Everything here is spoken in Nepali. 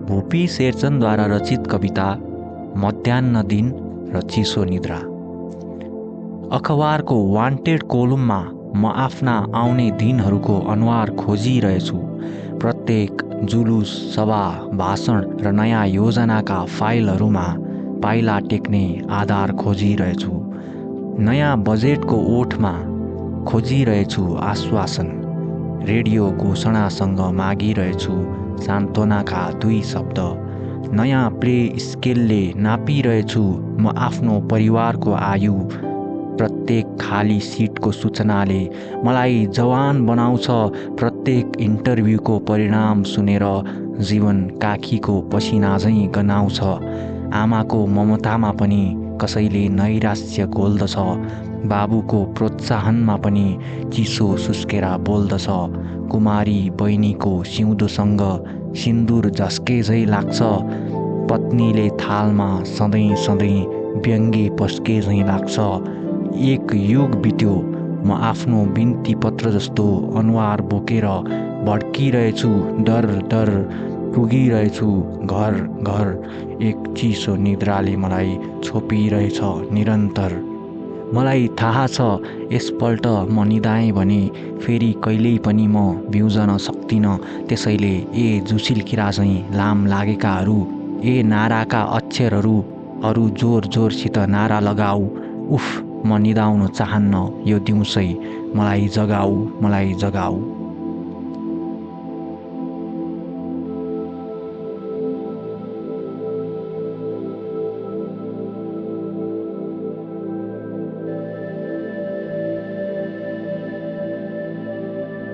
भूपी शेरचनद्वारा रचित कविता मध्याह्न दिन र चिसो निद्रा। अखबारको वान्टेड कोलममा म आफ्ना आउने दिनहरूको अनुहार खोजिरहेछु। प्रत्येक जुलुस, सभा, भाषण र नयाँ योजनाका फाइलहरूमा पाइला टेक्ने आधार खोजिरहेछु। नयाँ बजेटको ओठमा खोजिरहेछु आश्वासन। रेडियो घोषणासँग मागिरहेछु सान्त्वनाका 2 शब्द। नयाँ प्ले स्केलले नापिरहेछु म आफ्नो परिवारको आयु। प्रत्येक खाली सिटको सूचनाले मलाई जवान बनाउँछ। प्रत्येक इन्टरभ्यूको परिणाम सुनेर जीवन काखीको पसिना झैँ गनाउँछ। आमाको ममतामा पनि कसैले नैराश्य घोल्दछ। बाबुको प्रोत्साहनमा पनि चिसो सुस्केरा बोल्दछ। कुमारी बहिनीको सिउँदोसँग सिन्दुर झस्के झैँ लाग्छ। पत्नीले थालमा सधैँ सधैँ व्यङ्गे पस्के झैँ लाग्छ। एक युग बित्यो म आफ्नो बिन्ती पत्र जस्तो अनुहार बोकेर भड्किरहेछु। डर डर पुगिरहेछु घर घर। एक चिसो निद्राले मलाई छोपिरहेछ निरन्तर। मलाई थाहा छ यसपल्ट म निदाएँ भने फेरि कहिल्यै पनि म बिउजन सक्दिनँ। त्यसैले ए जुसिल किरा झैँ लाम लागेकाहरू, ए नाराका अक्षरहरू, अरू जोर जोरसित नारा लगाऊ। उफ, म निदाउन चाहन्न यो दिउँसै। मलाई जगाऊ, मलाई जगाऊ।